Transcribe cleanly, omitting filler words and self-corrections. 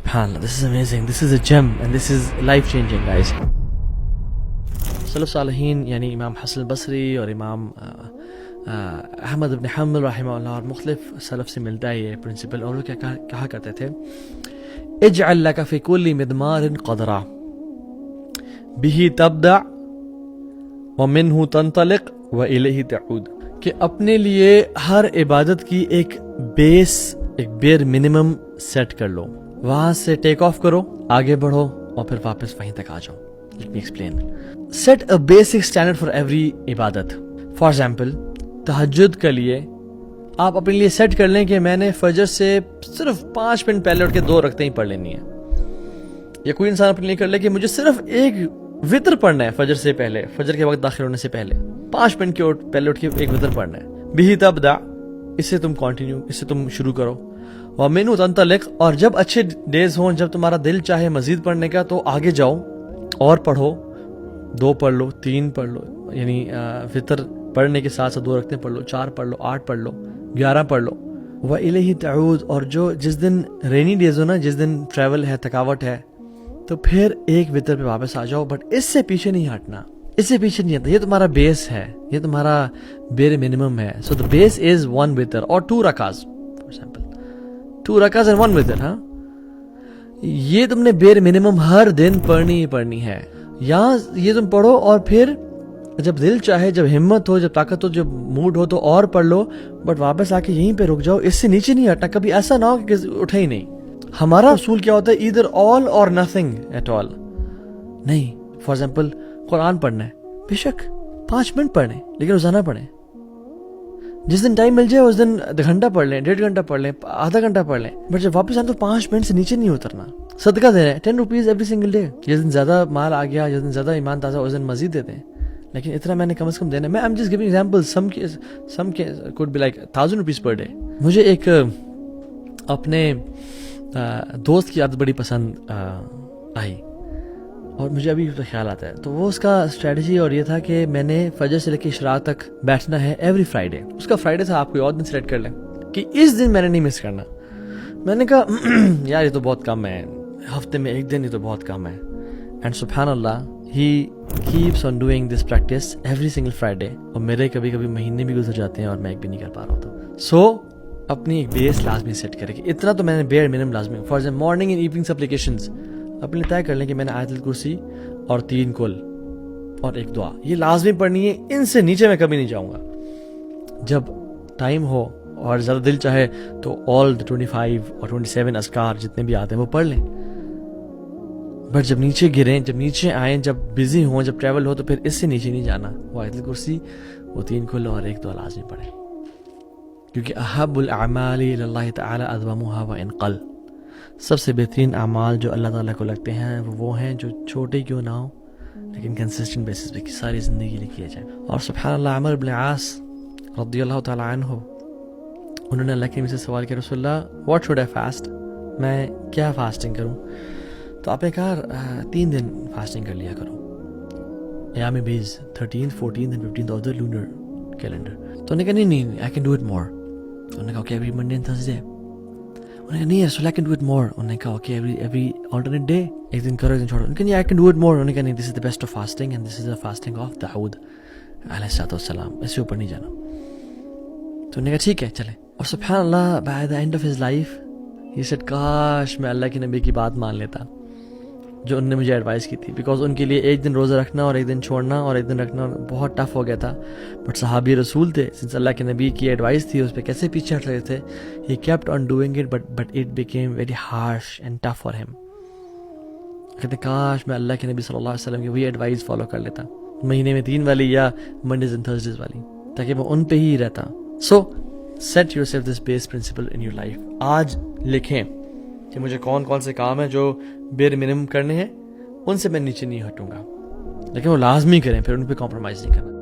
SubhanAllah, this is amazing. This is a gem and this is life changing, guys. سلف صالحین یعنی امام حسن البصری اور امام احمد بن حنبل رحمہ اللہ اور مختلف سلف سے ملتا ہے یہ پرنسپل. اور وہ کیا کہا کرتے تھے, اجعل لك في كل مدمار قدرا به تبدع ومنه تنطلق وإلیہ تعود, کہ اپنے لیے ہر عبادت کی ایک بیس, ایک بیر منیمم سیٹ کر لو, وہاں سے ٹیک آف کرو, آگے بڑھو اور پھر واپس وہیں تک آ جاؤ. Let me explain. Set a basic standard for every عبادت. For example, تہجد کے لیے آپ اپنے لیے سیٹ کر لیں کہ میں نے فجر سے صرف 5 منٹ پہلے اٹھ کے 2 رکعتیں ہی پڑھ لینی ہیں. یا کوئی انسان اپنے لیے کر لے کہ مجھے صرف ایک وطر پڑھنا ہے فجر سے پہلے, فجر کے وقت داخل ہونے سے پہلے 5 منٹ کے پہلے اٹھ کے ایک وطر پڑھنا ہے. بِهِ تَبْدَعْ, اس سے تم کنٹینیو, اس سے تم شروع کرو. وَمِنْهُ تَنْطَلِقْ, اور جب اچھے ڈیز ہوں, جب تمہارا دل چاہے مزید پڑھنے کا تو آگے جاؤ اور پڑھو, 2 پڑھ لو, 3 پڑھ لو, یعنی فطر پڑھنے کے ساتھ 2 رکعتیں پڑھ لو, 4 پڑھ لو, 8 پڑھ لو, 11 پڑھ لو. وَإِلَيْهِ تعود, اور جو جس دن رینی ڈیز ہو نا, جس دن ٹریول ہے, تھکاوٹ ہے, تو پھر ایک وطر پہ واپس آ جاؤ, بٹ اس سے پیچھے نہیں ہٹنا, اس سے پیچھے نہیں ہٹنا. یہ تمہارا بیس ہے, یہ تمہارا بیر منیمم ہے. سو the base is 1 وطر اور 2 رکعات, فار ایگزامپل 2 رکعات and 1 وطر. ہاں, یہ تم نے بیر منیمم ہر دن پڑھنی ہی پڑھنی ہے. یہاں یہ تم پڑھو اور پھر جب دل چاہے, جب ہمت ہو, جب طاقت ہو, جب موڈ ہو تو اور پڑھ لو, بٹ واپس آ کے یہیں پہ رک جاؤ, اس سے نیچے نہیں ہٹنا. کبھی ایسا نہ ہو کہ اٹھے ہی نہیں. ہمارا اصول کیا ہوتا ہے, either all or nothing at all. نہیں, فار ایگزامپل قرآن پڑھنا ہے, بے شک 5 منٹ پڑھیں, لیکن روزانہ پڑھیں. جس دن ٹائم مل جائے اس دن 1 گھنٹہ پڑھ لیں, 1.5 گھنٹہ پڑھ لیں, آدھا گھنٹہ پڑھ لیں, بٹ جب واپس آئیں تو 5 منٹ سے نیچے نہیں اترنا. صدقہ دے رہے ہیں 10 روپیز ایوری سنگل ڈے. جس دن زیادہ مال آ گیا, جس دن زیادہ ایمان تازہ, اس دن مزید دیتے ہیں, لیکن اتنا میں نے کم از کم دینا ہے. میں I'm just giving example, some could be like 1000 rupees per day. مجھے ایک اپنے دوست کی عادت بڑی پسند آئی اور مجھے ابھی خیال آتا ہے. تو وہ اس کا اسٹریٹجی اور یہ تھا کہ میں نے فجر سے لے کے اشراق تک بیٹھنا ہے ایوری فرائیڈے. اس کا فرائیڈے تھا, آپ کوئی اور دن سلیکٹ کر لیں کہ اس دن میں نے نہیں مس کرنا. میں نے کہا یار یہ تو بہت کم ہے, ہفتے میں 1 دن, یہ تو بہت کم ہے. اینڈ سبحان اللہ, he keeps on doing this practice every single Friday. اور میرے کبھی کبھی مہینے بھی گزر جاتے ہیں اور میں ایک بھی نہیں کر پا رہا ہوتا. سو اپنی ایک بیس لازمی سیٹ کرے کہ اتنا تو میں نے بیئر منیمم لازمی. For example morning and evening supplications اپنے طے کر لیں کہ میں نے آیت الکرسی اور 3 کل اور 1 دعا یہ لازمی پڑھنی ہے, ان سے نیچے میں کبھی نہیں جاؤں گا. جب ٹائم ہو اور زیادہ دل چاہے تو all the 25 اور 27 اذکار جتنے بھی آتے ہیں وہ پڑھ لیں. بٹ جب نیچے گریں, جب نیچے آئیں, جب بزی ہوں, جب ٹریول ہو, تو پھر اس سے نیچے نہیں جانا. وہ آیت الکرسی, وہ 3 کل اور 1 دعا لازمی پڑھیں, کیونکہ احب الاعمال الی اللہ تعالی ادومها وان قل. سب سے بہترین اعمال جو اللہ تعالیٰ کو لگتے ہیں وہ ہیں جو چھوٹے کیوں نہ ہو لیکن کنسسٹنٹ بیسس پہ ساری زندگی لیے کیے جائیں. اور سبحان اللہ, عمر بن عاص رضی اللہ تعالیٰ عنہ, انہوں نے اللہ کے نبی سے سوال کیا, رسول اللہ واٹ شوڈ آئی فاسٹ, میں کیا فاسٹنگ کروں؟ تو آپ نے کہا 3 دن فاسٹنگ کر لیا کرو, ایام بیز 13th 14th and 15th of the lunar calendar. تو انہوں نے کہا نہیں I can do it more. انہوں نے کہا okay every Monday and Thursday. انہوں نے کہا نہیں رسول اللہ کین ڈو اٹ مور. انہوں نے کہا اوکے ایوری آلٹرنیٹ ڈے, ایک دن کرو ایک دن چھوڑو. انہوں نے کہا نہیں I can do it more. انہوں نے کہا نہیں, this is the best of fasting and this is the fasting of Dawood علیہ السلام, اس سے اوپر نہیں جانا. تو انہوں نے کہا ٹھیک ہے چلے. اور سبحان اللہ, by the end of his life he said کاش میں اللہ کے نبی کی بات مان لیتا جو ان نے مجھے ایڈوائز کی تھی, بیکاز ان کے لیے 1 دن روزہ رکھنا اور 1 دن چھوڑنا اور 1 دن رکھنا بہت ٹف ہو گیا تھا. بٹ صحابی رسول تھے, سنس اللہ کے نبی کی ایڈوائس تھی, اس پہ کیسے پیچھے ہٹ رہے تھے. He kept on doing it but it became very harsh and tough for ہم. کہتے کاش میں اللہ کے نبی صلی اللہ علیہ وسلم کی وہی ایڈوائز فالو کر لیتا, مہینے میں 3 والی یا منڈیز اینڈ تھرسڈیز والی, تاکہ میں ان پہ ہی رہتا. سو set yourself this base principle in your life. آج لکھیں کہ مجھے کون کون سے کام ہیں جو بیر منیمم کرنے ہیں, ان سے میں نیچے نہیں ہٹوں گا, لیکن وہ لازمی کریں, پھر ان پہ کمپرومائز نہیں کرنا.